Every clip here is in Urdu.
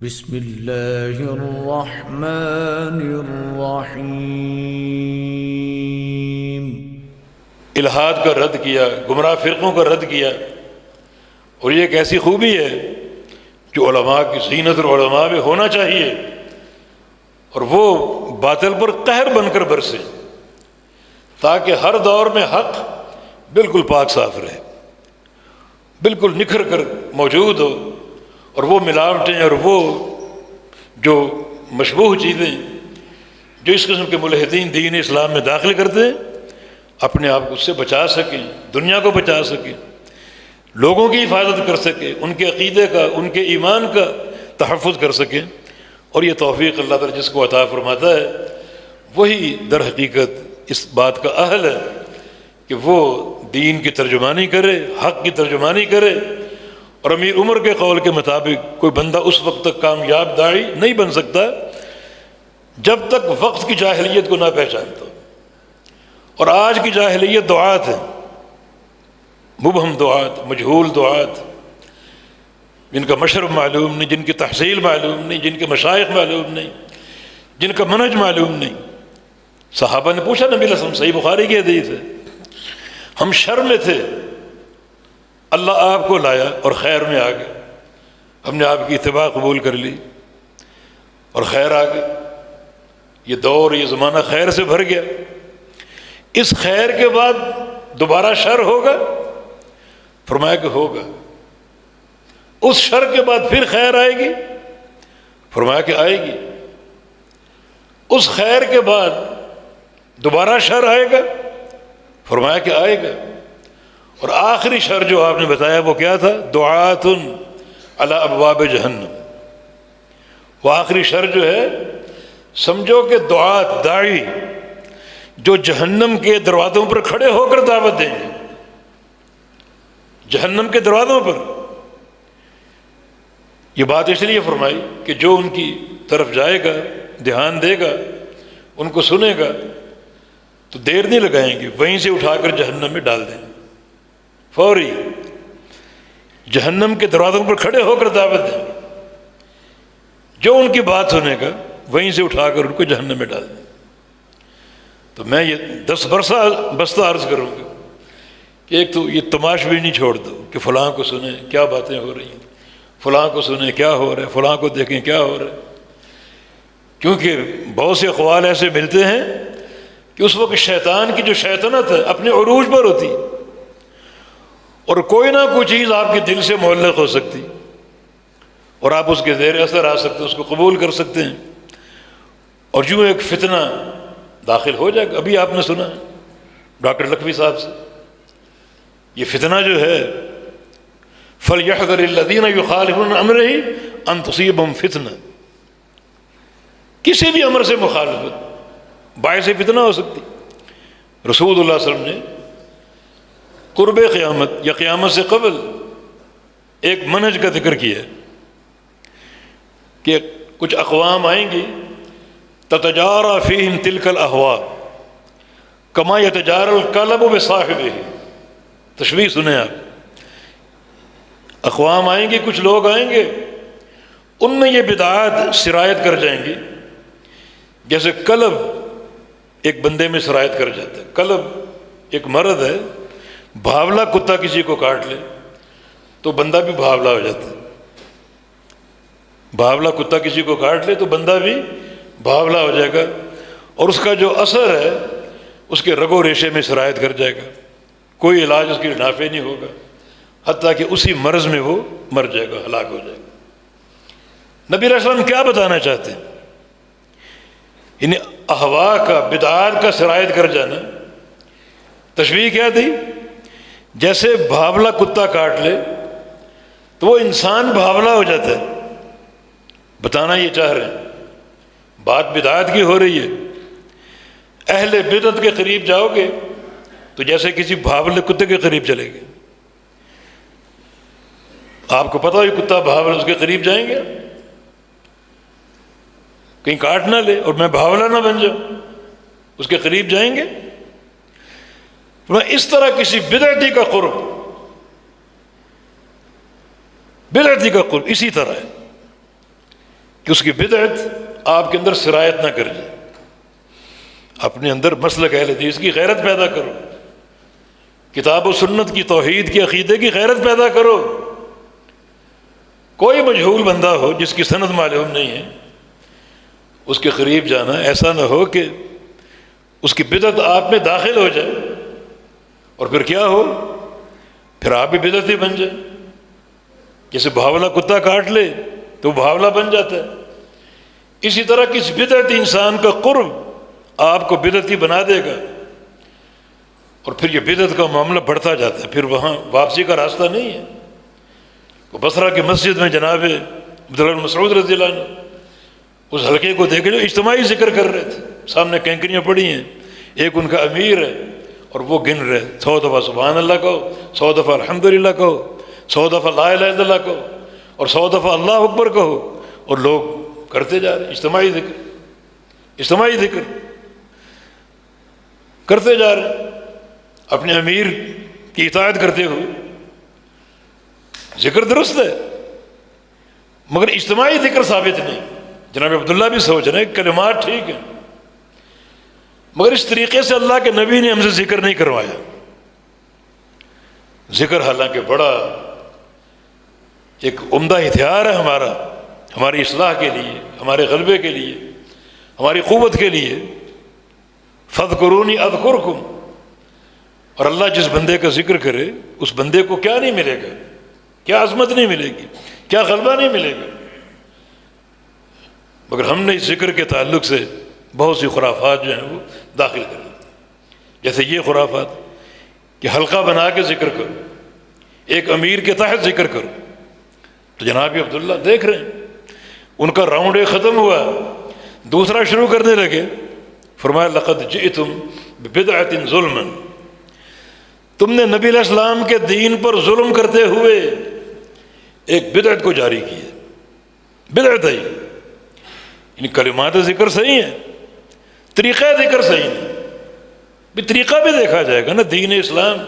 بسم اللہ الرحمن الرحیم۔ الحاد کا رد کیا، گمراہ فرقوں کا رد کیا، اور یہ ایک ایسی خوبی ہے جو علماء کی زینت اور علماء میں ہونا چاہیے، اور وہ باطل پر قہر بن کر برسے تاکہ ہر دور میں حق بالکل پاک صاف رہے، بالکل نکھر کر موجود ہو، اور وہ ملاوٹیں اور وہ جو مشبوہ چیزیں جو اس قسم کے ملحدین دین اسلام میں داخل کرتے ہیں اپنے آپ کو اس سے بچا سکیں، دنیا کو بچا سکیں، لوگوں کی حفاظت کر سکیں، ان کے عقیدے کا، ان کے ایمان کا تحفظ کر سکیں۔ اور یہ توفیق اللہ تعالیٰ جس کو عطا فرماتا ہے وہی در حقیقت اس بات کا اہل ہے کہ وہ دین کی ترجمانی کرے، حق کی ترجمانی کرے۔ اور امیر عمر کے قول کے مطابق کوئی بندہ اس وقت تک کامیاب داعی نہیں بن سکتا جب تک وقت کی جاہلیت کو نہ پہچانتا۔ اور آج کی جاہلیت دعات ہے، مبہم دعات، مجہول دعات، جن کا مشرب معلوم نہیں، جن کی تحصیل معلوم نہیں، جن کے مشائخ معلوم نہیں، جن کا منہج معلوم نہیں۔ صحابہ نے پوچھا نبی علیہ السلام، صحیح بخاری کی حدیث ہے، ہم شر میں تھے، اللہ آپ کو لایا اور خیر میں آ گئے، ہم نے آپ کی اتباع قبول کر لی اور خیر آ گئی، یہ دور، یہ زمانہ خیر سے بھر گیا۔ اس خیر کے بعد دوبارہ شر ہوگا؟ فرمایا کہ ہوگا۔ اس شر کے بعد پھر خیر آئے گی؟ فرمایا کہ آئے گی۔ اس خیر کے بعد دوبارہ شر آئے گا؟ فرمایا کہ آئے گا۔ اور آخری شر جو آپ نے بتایا وہ کیا تھا؟ دعات علی ابواب جہنم۔ وہ آخری شر جو ہے، سمجھو کہ دعات، داعی جو جہنم کے دروازوں پر کھڑے ہو کر دعوت دیں گے، جہنم کے دروازوں پر۔ یہ بات اس لیے فرمائی کہ جو ان کی طرف جائے گا، دھیان دے گا، ان کو سنے گا تو دیر نہیں لگائیں گے، وہیں سے اٹھا کر جہنم میں ڈال دیں گے، فوری جہنم کے دروازوں پر کھڑے ہو کر دعوت دیں گے۔ جو ان کی بات سنے گا وہیں سے اٹھا کر ان کو جہنم میں ڈال دیں گے۔ تو میں یہ 10 بستہ عرض کروں گا کہ ایک تو یہ تماش بھی نہیں چھوڑ دو کہ فلاں کو سنیں کیا باتیں ہو رہی ہیں، فلاں کو سنیں کیا ہو رہا ہے، فلاں کو دیکھیں کیا ہو رہا ہے، کیونکہ بہت سے اقوال ایسے ملتے ہیں کہ اس وقت شیطان کی جو شیطنت ہے اپنے عروج پر ہوتی، اور کوئی نہ کوئی چیز آپ کے دل سے معلق ہو سکتی اور آپ اس کے زیر اثر آ سکتے، اس کو قبول کر سکتے ہیں، اور یوں ایک فتنہ داخل ہو جائے گا۔ ابھی آپ نے سنا ڈاکٹر لکھوی صاحب سے، یہ فتنہ جو ہے فَلْيَحْذَرِ الَّذِينَ يُخَالِفُونَ عَنْ أَمْرِهِ أَن تُصِيبَهُمْ فِتْنَةٌ۔ کسی بھی امر سے مخالفت باعث فتنہ ہو سکتی۔ رسول اللہ صلی اللہ علیہ وسلم نے قرب قیامت یا قیامت سے قبل ایک منہج کا ذکر کیا کہ کچھ اقوام آئیں گی تتجارى فيهم تلك الاهواء كما يتجارى الكلب بصاحبه۔ تشبیہ سنیں آپ، اقوام آئیں گے، کچھ لوگ آئیں گے، ان میں یہ بدعات سرایت کر جائیں گی جیسے کلب ایک بندے میں سرایت کر جاتا ہے۔ کلب ایک مرض ہے، بھاولا کتا کسی کو کاٹ لے تو بندہ بھی بھاولا ہو جاتا ہے، بھاولا کتا کسی کو کاٹ لے تو بندہ بھی بھاولا ہو جائے گا، اور اس کا جو اثر ہے اس کے رگ و ریشے میں سرایت کر جائے گا، کوئی علاج اس کے لیے نافع نہیں ہوگا، حتیٰ کہ اسی مرض میں وہ مر جائے گا، ہلاک ہو جائے گا۔ نبی علیہ السلام کیا بتانا چاہتے ہیں؟ یعنی احوا کا، بدعات کا سرایت کر جانا، تشبیہ کیا تھی؟ جیسے بھاولا کتا کاٹ لے تو وہ انسان بھاولا ہو جاتا ہے۔ بتانا یہ چاہ رہے ہیں، بات بدعات کی ہو رہی ہے، اہل بدعت کے قریب جاؤ گے تو جیسے کسی بھاولے کتے کے قریب چلے گے۔ آپ کو پتہ ہو یہ کتا بھاولا، اس کے قریب جائیں گے کہیں کاٹ نہ لے اور میں بھاولا نہ بن جاؤں، اس کے قریب جائیں گے؟ اس طرح کسی بدعتی کا قرب، بدعتی کا قرب اسی طرح ہے کہ اس کی بدعت آپ کے اندر سرایت نہ کر جائے. اپنے اندر مسلک اہل حدیث کی غیرت پیدا کرو، کتاب و سنت کی، توحید کی، عقیدے کی غیرت پیدا کرو. کوئی مجہول بندہ ہو جس کی سند معلوم نہیں ہے، اس کے قریب جانا ایسا نہ ہو کہ اس کی بدعت آپ میں داخل ہو جائے اور پھر کیا ہو، پھر آپ بھی بدعتی بن جائے. جیسے بھاولا کتا کاٹ لے تو بھاولا بن جاتا ہے، اسی طرح کس بدعتی انسان کا قرب آپ کو بدعتی بنا دے گا، اور پھر یہ بدعت کا معاملہ بڑھتا جاتا ہے، پھر وہاں واپسی کا راستہ نہیں ہے. وہ بصرہ کی مسجد میں جناب عبداللہ بن مسعود رضی اللہ عنہ اس حلقے کو دیکھے جو اجتماعی ذکر کر رہے تھے، سامنے کینکریاں پڑی ہیں، ایک ان کا امیر ہے اور وہ گن رہے 100 دفعہ سبحان اللہ کہو، 100 دفعہ الحمدللہ کہو، 100 دفعہ لا الہ الا اللہ کہو، اور 100 دفعہ اللہ اکبر کہو، اور لوگ کرتے جا رہے ہیں اجتماعی ذکر کرتے جا رہے ہیں، اپنے امیر کی اطاعت کرتے ہوئے. ذکر درست ہے مگر اجتماعی ذکر ثابت نہیں. جناب عبداللہ بھی سوچ رہے ہیں کلمات ٹھیک ہیں مگر اس طریقے سے اللہ کے نبی نے ہم سے ذکر نہیں کروایا. ذکر حالانکہ بڑا ایک عمدہ ہتھیار ہے ہمارا، ہماری اصلاح کے لیے، ہمارے غلبے کے لیے، ہماری قوت کے لیے. فاذکرونی اذکرکم، اور اللہ جس بندے کا ذکر کرے اس بندے کو کیا نہیں ملے گا، کیا عظمت نہیں ملے گی، کیا غلبہ نہیں ملے گا. مگر ہم نے اس ذکر کے تعلق سے بہت سی خرافات جو ہیں وہ داخل کر دی. جیسے یہ خرافات کہ حلقہ بنا کے ذکر کرو، ایک امیر کے تحت ذکر کرو. تو جناب عبداللہ دیکھ رہے ہیں ان کا راؤنڈ ایک ختم ہوا، دوسرا شروع کرنے لگے. فرمایا لقد جئتم ببدعۃ ظلما، تم نے نبی علیہ السلام کے دین پر ظلم کرتے ہوئے ایک بدعت کو جاری کی ہے. بدعت ہے یعنی کلمات ذکر صحیح ہیں، طریقہ ذکر صحیح نہیں. بھی طریقہ بھی دیکھا جائے گا نا. دین اسلام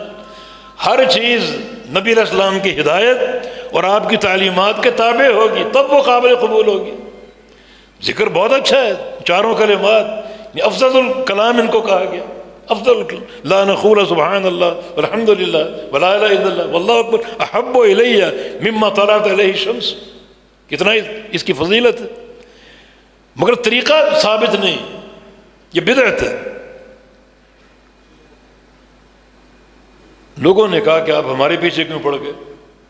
ہر چیز نبی علیہ السلام کی ہدایت اور آپ کی تعلیمات کے تابع ہوگی تب وہ قابل قبول ہوگی. ذکر بہت اچھا ہے، چاروں کلمات افضل الکلام ان کو کہا گیا. افضل لا نقول سبحان اللہ والحمد للہ ولا الہ الا اللہ واللہ اکبر احب الی مما طلعت علیہ الشمس. کتنا اس کی فضیلت ہے مگر طریقہ ثابت نہیں، یہ بدعت ہے. لوگوں نے کہا کہ آپ ہمارے پیچھے کیوں پڑ گئے،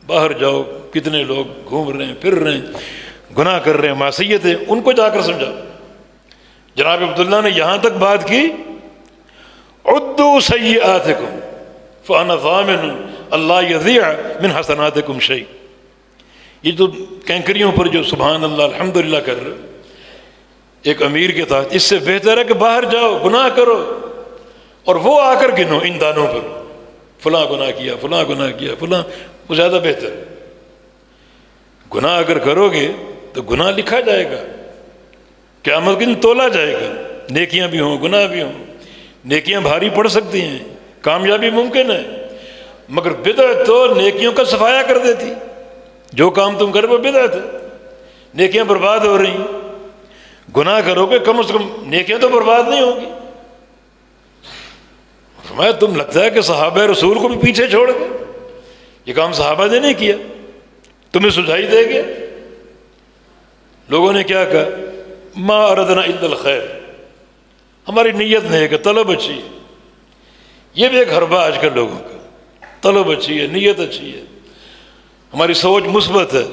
باہر جاؤ، کتنے لوگ گھوم رہے ہیں، پھر رہے ہیں، گناہ کر رہے ہیں، معصیت ہے، ان کو جا کر سمجھا. جناب عبداللہ نے یہاں تک بات کی عدوا سیئاتکم فانا ضامن اللہ یضیع من حسناتکم شیء. یہ جو کینکریوں پر جو سبحان اللہ الحمدللہ کر رہے ایک امیر کے تحت، اس سے بہتر ہے کہ باہر جاؤ، گناہ کرو اور وہ آ کر گنو ان دانوں پر فلاں گناہ کیا، فلاں گناہ کیا، فلاں. وہ زیادہ بہتر. گناہ اگر کرو گے تو گناہ لکھا جائے گا، قیامت کے دن تولا جائے گا. نیکیاں بھی ہوں گناہ بھی ہوں، نیکیاں بھاری پڑ سکتی ہیں، کامیابی ممکن ہے مگر بدعت تو نیکیوں کا صفایا کر دیتی. جو کام تم کرو وہ بدعت ہے، نیکیاں برباد ہو رہی ہیں. گناہ کرو گے کم از کم نیکیاں تو برباد نہیں ہوں گی. فرمایا تم لگتا ہے کہ صحابہ رسول کو بھی پیچھے چھوڑ گئے، یہ کام صحابہ نے نہیں کیا، تمہیں سجائی دے گے. لوگوں نے کیا کہا ما اردنا الا الخیر، ہماری نیت نہیں ہے کہ طلب اچھی ہے. یہ بھی ایک حربہ آج کل لوگوں کا، طلب اچھی ہے، نیت اچھی ہے، ہماری سوچ مثبت ہے،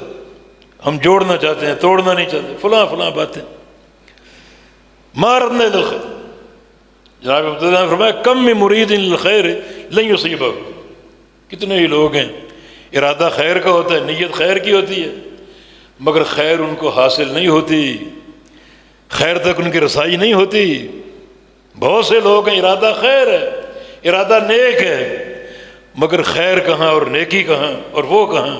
ہم جوڑنا چاہتے ہیں، توڑنا نہیں چاہتے، فلاں فلاں باتیں. ما اردنا الا الخیر. جناب عبداللہ نے فرمایا کم من مرید للخیر لن یصیبہ. کتنے ہی لوگ ہیں ارادہ خیر کا ہوتا ہے، نیت خیر کی ہوتی ہے مگر خیر ان کو حاصل نہیں ہوتی، خیر تک ان کی رسائی نہیں ہوتی. بہت سے لوگ ہیں ارادہ خیر ہے، ارادہ نیک ہے مگر خیر کہاں اور نیکی کہاں اور وہ کہاں،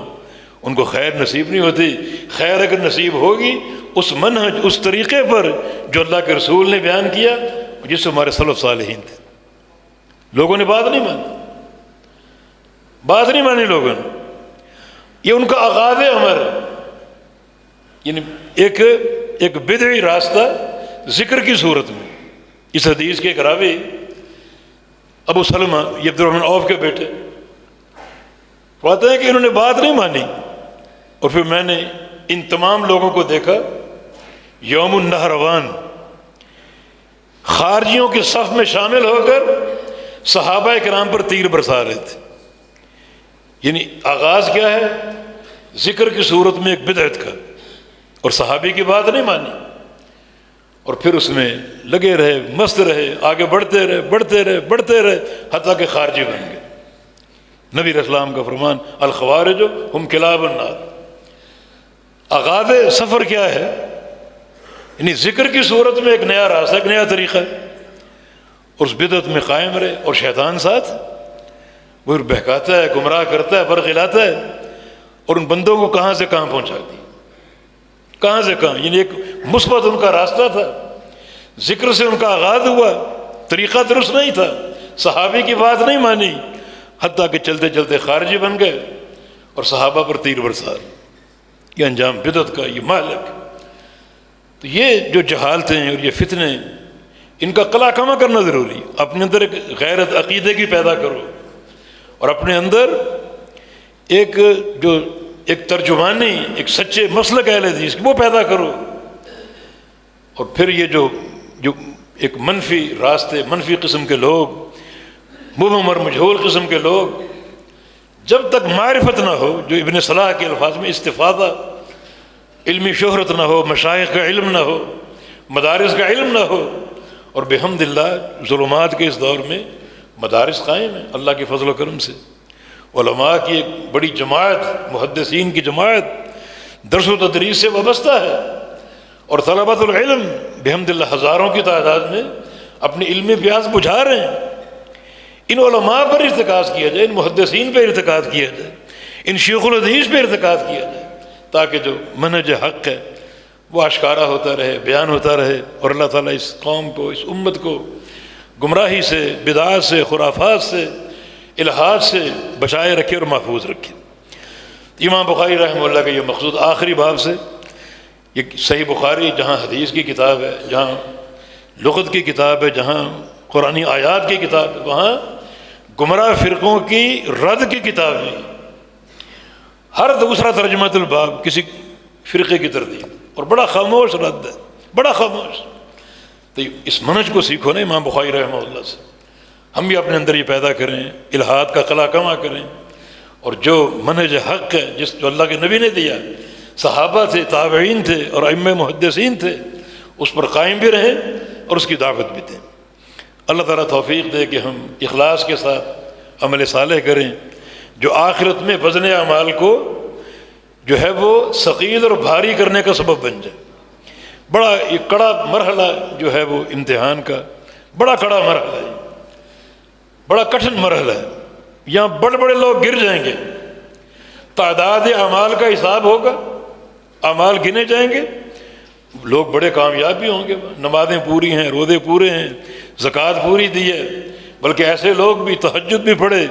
ان کو خیر نصیب نہیں ہوتی. خیر اگر نصیب ہوگی اس منہج، اس طریقے پر جو اللہ کے رسول نے بیان کیا، جس سے ہمارے سلف صالحین تھے. لوگوں نے بات نہیں مانی لوگوں نے. یہ ان کا آغاز عمر ہے. یعنی ایک بدعی راستہ ذکر کی صورت میں. اس حدیث کے ایک راوی ابو سلمہ یہ عبد الرحمن عوف کے بیٹے کہتے ہیں کہ انہوں نے بات نہیں مانی، اور پھر میں نے ان تمام لوگوں کو دیکھا یوم النہروان خارجیوں کے صف میں شامل ہو کر صحابہ کرام پر تیر برسا رہے تھے. یعنی آغاز کیا ہے؟ ذکر کی صورت میں ایک بدعت کا، اور صحابی کی بات نہیں مانی، اور پھر اس میں لگے رہے، مست رہے، آگے بڑھتے رہے حتیٰ کہ خارجی بن گئے. نبی علیہ السلام کا فرمان الخوارج ہم کلاب النار. آغاز سفر کیا ہے؟ یعنی ذکر کی صورت میں ایک نیا راستہ، ایک نیا طریقہ ہے، اور اس بدعت میں قائم رہے، اور شیطان ساتھ وہ بہکاتا ہے، گمراہ کرتا ہے، برغلاتا ہے، اور ان بندوں کو کہاں سے کہاں پہنچا دی، کہاں سے کہاں. یعنی ایک مثبت ان کا راستہ تھا، ذکر سے ان کا آغاز ہوا، طریقہ درست نہیں تھا، صحابی کی بات نہیں مانی، حتیٰ کہ چلتے چلتے خارجی بن گئے اور صحابہ پر تیر برسا. یہ انجام بدعت کا، یہ مالک. تو یہ جو جہالتیں اور یہ فتنے، ان کا قلع کما کرنا ضروری ہے. اپنے اندر ایک غیرت عقیدے کی پیدا کرو، اور اپنے اندر ایک ترجمانی، ایک سچے مسلک اہل حدیث کی وہ پیدا کرو. اور پھر یہ جو ایک منفی راستے، منفی قسم کے لوگ، مبہم اور مجہول قسم کے لوگ، جب تک معرفت نہ ہو، جو ابن صلاح کے الفاظ میں استفادہ، علمی شہرت نہ ہو، مشائخ کا علم نہ ہو، مدارس کا علم نہ ہو، اور بحمد اللہ ظلمات کے اس دور میں مدارس قائم ہیں اللہ کے فضل و کرم سے. علماء کی ایک بڑی جماعت، محدثین کی جماعت درس و تدریس سے وابستہ ہے، اور طلبۃ العلم بحمد اللہ ہزاروں کی تعداد میں اپنی علمی پیاس بجھا رہے ہیں. ان علماء پر ارتکاز کیا جائے، ان محدثین پہ ارتکاز کیا جائے، ان شیخ الحدیث پہ ارتکاز کیا جائے، تاکہ جو منہج حق ہے وہ آشکارا ہوتا رہے، بیان ہوتا رہے، اور اللہ تعالیٰ اس قوم کو، اس امت کو گمراہی سے، بدعات سے، خرافات سے، الہات سے بچائے رکھے اور محفوظ رکھے. امام بخاری رحمہ اللہ کا یہ مقصود آخری باب سے، یہ صحیح بخاری جہاں حدیث کی کتاب ہے، جہاں لغت کی کتاب ہے، جہاں قرآنی آیات کی کتاب ہے، وہاں گمراہ فرقوں کی رد کی کتاب نہیں. ہر دوسرا ترجمہ الباب کسی فرقے کی تردید، اور بڑا خاموش رد ہے، بڑا خاموش. تو اس منہج کو سیکھو نا امام بخاری رحمہ اللہ سے. ہم بھی اپنے اندر یہ پیدا کریں، الہات کا قلع کما کریں، اور جو منہج حق ہے، جو اللہ کے نبی نے دیا، صحابہ تھے، تابعین تھے، اور ائمہ محدثین تھے، اس پر قائم بھی رہیں اور اس کی دعوت بھی دیں. اللہ تعالیٰ توفیق دے کہ ہم اخلاص کے ساتھ عمل صالح کریں، جو آخرت میں وزن اعمال کو جو ہے وہ ثقیل اور بھاری کرنے کا سبب بن جائے. بڑا ایک کڑا مرحلہ جو ہے وہ امتحان کا، بڑا کڑا مرحلہ ہے، بڑا کٹھن مرحلہ ہے. یہاں بڑے بڑے لوگ گر جائیں گے، تعداد اعمال کا حساب ہوگا، اعمال گنے جائیں گے، لوگ بڑے کامیاب بھی ہوں گے، نمازیں پوری ہیں، روزے پورے ہیں، زکوٰۃ پوری دی ہے، بلکہ ایسے لوگ بھی تہجد بھی پڑھے،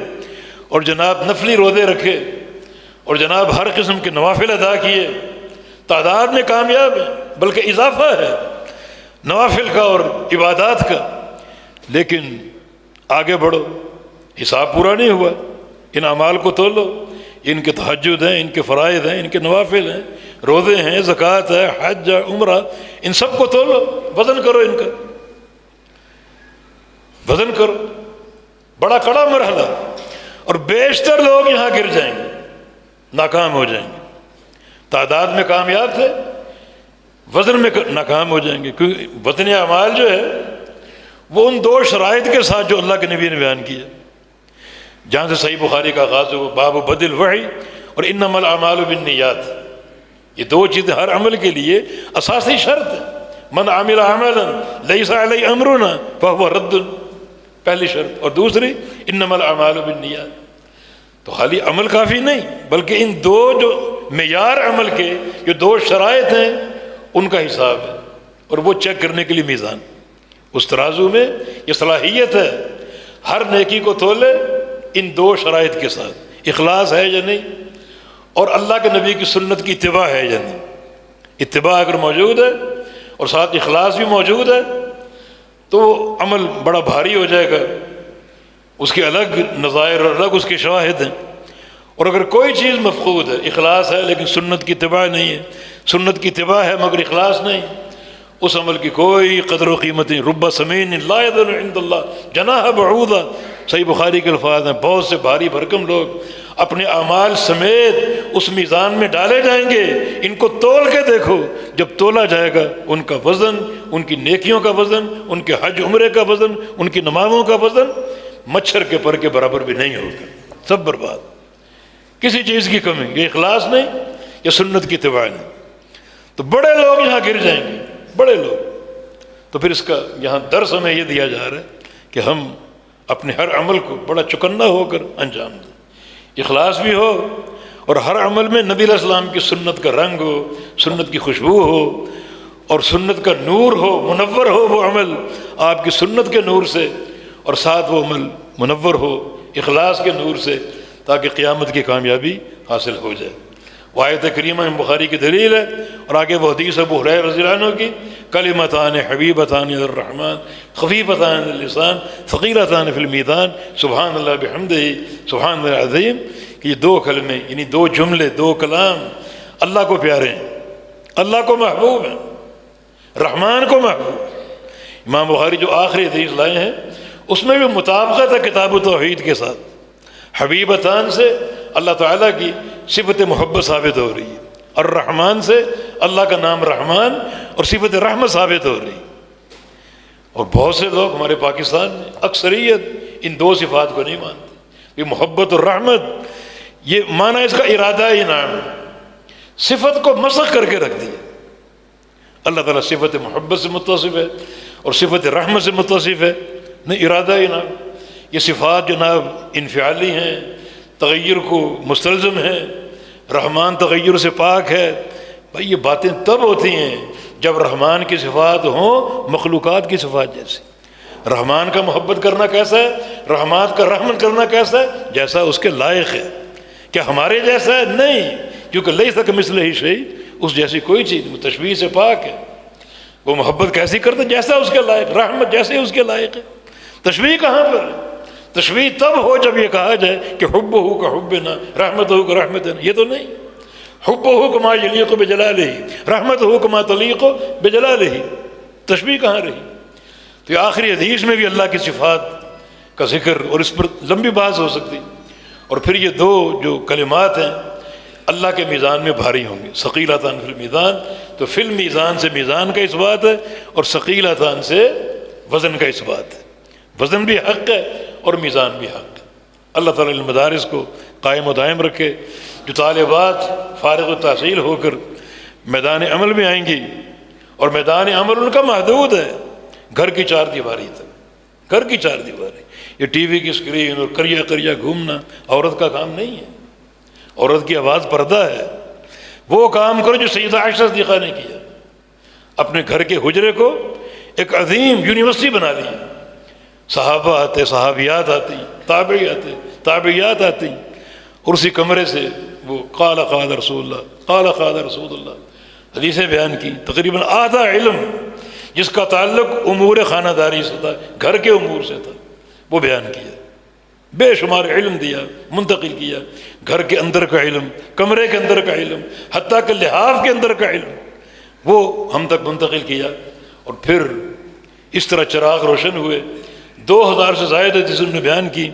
اور جناب نفلی روزے رکھے، اور جناب ہر قسم کے نوافل ادا کیے، تعداد میں کامیاب ہیں، بلکہ اضافہ ہے نوافل کا اور عبادات کا. لیکن آگے بڑھو، حساب پورا نہیں ہوا، ان اعمال کو تولو، ان کے تہجد ہیں، ان کے فرائض ہیں، ان کے نوافل ہیں، روزے ہیں، زکوٰۃ ہے، حج ہے، عمرہ، ان سب کو تولو، وزن کرو، ان کا وزن کرو. بڑا کڑا مرحلہ، اور بیشتر لوگ یہاں گر جائیں گے، ناکام ہو جائیں گے. تعداد میں کامیاب تھے، وزن میں ناکام ہو جائیں گے، کیونکہ وزن اعمال جو ہے وہ ان دو شرائط کے ساتھ جو اللہ کے نبی نے بیان کیا، جہاں سے صحیح بخاری کا آغاز ہو، باب بدل وحی اور انما الاعمال بالنیات. یہ دو چیزیں ہر عمل کے لیے اساسی شرط ہے. من عمل عملا لیس علیہ امرنا فہو رد، پہلی شرط، اور دوسری انما الاعمال بالنیات. تو خالی عمل کافی نہیں، بلکہ ان دو جو معیار عمل کے جو دو شرائط ہیں ان کا حساب ہے، اور وہ چیک کرنے کے لیے میزان. اس ترازو میں یہ صلاحیت ہے ہر نیکی کو تولے ان دو شرائط کے ساتھ، اخلاص ہے یا نہیں، اور اللہ کے نبی کی سنت کی اتباع ہے یا نہیں. اتباع اگر موجود ہے اور ساتھ اخلاص بھی موجود ہے تو عمل بڑا بھاری ہو جائے گا، اس کے الگ نظائر اور الگ اس کے شواہد ہیں۔ اور اگر کوئی چیز مفقود ہے، اخلاص ہے لیکن سنت کی اتباع نہیں ہے، سنت کی اتباع ہے مگر اخلاص نہیں، اس عمل کی کوئی قدر و قیمت نہیں۔ رب سمین لا یذل عند اللہ جناح بعوضہ، صحیح بخاری کے الفاظ ہیں، بہت سے بھاری بھرکم لوگ اپنے اعمال سمیت اس میزان میں ڈالے جائیں گے، ان کو تول کے دیکھو، جب تولا جائے گا ان کا وزن، ان کی نیکیوں کا وزن، ان کے حج عمرے کا وزن، ان کی نمازوں کا وزن مچھر کے پر کے برابر بھی نہیں ہوگا، سب برباد، کسی چیز کی کمی، یہ اخلاص نہیں، یہ سنت کی اتباع نہیں۔ تو بڑے لوگ یہاں گر جائیں گے، بڑے لوگ۔ تو پھر اس کا یہاں درس ہمیں یہ دیا جا رہا ہے کہ ہم اپنے ہر عمل کو بڑا چکنا ہو کر انجام دیں، اخلاص بھی ہو، اور ہر عمل میں نبی علیہ السلام کی سنت کا رنگ ہو، سنت کی خوشبو ہو، اور سنت کا نور ہو، منور ہو وہ عمل آپ کی سنت کے نور سے، اور ساتھ وہ عمل منور ہو اخلاص کے نور سے، تاکہ قیامت کی کامیابی حاصل ہو جائے۔ وہ آیت کریمہ بخاری کی دلیل ہے، اور آگے وہ حدیث ابو ہریرہ رضی اللہ عنہ کی، کلمتان حبیبتان الی الرحمن خفیفتان علی اللسان ثقیلتان فی المیزان سبحان اللہ بحمدہ سبحان اللہ العظیم، کہ یہ دو کلمے یعنی دو جملے، دو کلام اللہ کو پیارے ہیں، اللہ کو محبوب ہیں، رحمان کو محبوب۔ امام بخاری جو آخری حدیث لائے ہیں اس میں بھی مطابقت ہے کتاب و توحید کے ساتھ، حبیبتان سے اللہ تعالیٰ کی صفت محبت ثابت ہو رہی ہے، الرحمن سے اللہ کا نام رحمان اور صفت رحمت ثابت ہو رہی ہے۔ اور بہت سے لوگ ہمارے پاکستان میں اکثریت ان دو صفات کو نہیں مانتے، یہ محبت اور رحمت، یہ معنی اس کا ارادہ ہی نام ہے، صفت کو مسخ کر کے رکھ دیا۔ اللہ تعالیٰ صفت محبت سے متصف ہے اور صفت رحمت سے متصف ہے، نہیں ارادہ ہی نام۔ یہ صفات جناب انفعالی ہیں، تغیر کو مستلزم ہیں، رحمان تغیر سے پاک ہے۔ بھائی یہ باتیں تب ہوتی ہیں جب رحمان کی صفات ہوں مخلوقات کی صفات جیسی۔ رحمان کا محبت کرنا کیسا ہے، رحمان کا رحمت کرنا کیسا ہے، جیسا اس کے لائق ہے۔ کیا ہمارے جیسا ہے؟ نہیں، کیونکہ لیس کمثلہ شیء، اس جیسی کوئی چیز، وہ تشبیہ سے پاک ہے۔ وہ محبت کیسی کرتا ہے؟ جیسا اس کے لائق، رحمت جیسے اس کے لائق ہے۔ تشبیہ کہاں پر ہے؟ تشبیہ تب ہو جب یہ کہا جائے کہ حبہ کا حبنا، رحمتہ کا رحمتنا، یہ تو نہیں۔ حبہ کما یلیق بجلالہ، رحمتہ کما تلیق بجلالہ، تشبیہ کہاں رہی؟ تو یہ آخری حدیث میں بھی اللہ کی صفات کا ذکر، اور اس پر لمبی بحث ہو سکتی۔ اور پھر یہ دو جو کلمات ہیں اللہ کے میزان میں بھاری ہوں گے، ثقیلتان فی المیزان، تو فی المیزان سے میزان کا اس بات ہے، اور ثقیلتان سے وزن کا اس بات ہے۔ وزن بھی حق ہے اور میزان بھی حق ہے۔ اللہ تعالیٰ المدارس کو قائم و دائم رکھے، جو طالبات فارغ التحصیل ہو کر میدان عمل میں آئیں گی، اور میدان عمل ان کا محدود ہے، گھر کی چار دیواری تک، گھر کی چار دیواری۔ یہ ٹی وی کی اسکرین اور کریا کریا گھومنا عورت کا کام نہیں ہے، عورت کی آواز پردہ ہے۔ وہ کام کرو جو سیدہ عائشہ صدیقہ نے کیا، اپنے گھر کے حجرے کو ایک عظیم یونیورسٹی بنا لی۔ صحابہ آتے، صحابیات آتی، تابعی آتے، تابعیات آتی، اور اسی کمرے سے وہ قال قال رسول اللہ، قال قال رسول اللہ حدیثیں بیان کی۔ تقریباً آدھا علم جس کا تعلق امور خانہ داری سے تھا، گھر کے امور سے تھا، وہ بیان کیا۔ بے شمار علم دیا، منتقل کیا، گھر کے اندر کا علم، کمرے کے اندر کا علم، حتیٰ کہ لحاف کے اندر کا علم، وہ ہم تک منتقل کیا۔ اور پھر اس طرح چراغ روشن ہوئے۔ 2000 سے زائد حدیث نے بیان کی۔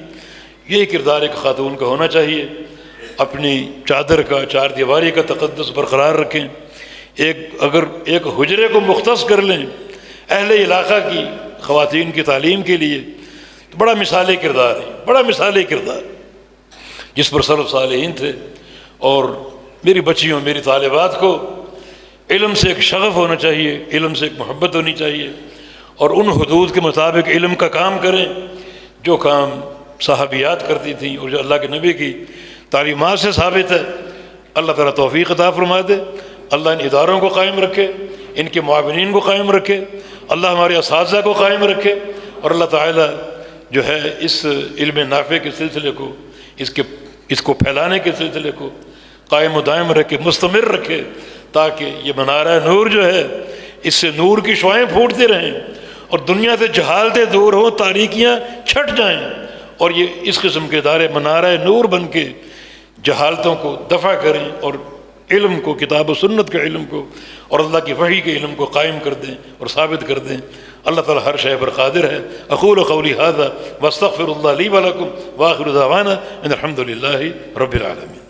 یہی کردار ایک خاتون کا ہونا چاہیے، اپنی چادر کا، چار دیواری کا تقدس برقرار رکھیں۔ اگر ایک حجرے کو مختص کر لیں اہل علاقہ کی خواتین کی تعلیم کے لیے، تو بڑا مثالی کردار ہے، بڑا مثالی کردار جس پر سلف صالحین تھے۔ اور میری بچیوں، میری طالبات کو علم سے ایک شغف ہونا چاہیے، علم سے ایک محبت ہونی چاہیے، اور ان حدود کے مطابق علم کا کام کریں جو کام صحابیات کرتی تھیں اور جو اللہ کے نبی کی تعلیمات سے ثابت ہے۔ اللہ تعالیٰ توفیق عطا فرما دے، اللہ ان اداروں کو قائم رکھے، ان کے معاونین کو قائم رکھے، اللہ ہمارے اساتذہ کو قائم رکھے، اور اللہ تعالیٰ جو ہے اس علم نافع کے سلسلے کو، اس کو پھیلانے کے سلسلے کو قائم و دائم رکھے، مستمر رکھے، تاکہ یہ منارہ نور جو ہے اس سے نور کی شعائیں پھوٹتے رہیں اور دنیا سے جہالتیں دور ہوں، تاریکیاں چھٹ جائیں، اور یہ اس قسم کے ادارے منارہ نور بن کے جہالتوں کو دفع کریں اور علم کو، کتاب و سنت کے علم کو اور اللہ کی وحی کے علم کو قائم کر دیں اور ثابت کر دیں۔ اللہ تعالیٰ ہر شے پر قادر ہے۔ اقول قولی ھذا واستغفر اللہ لی ولکم وآخر دعوانا ان الحمد للہ رب العالمین۔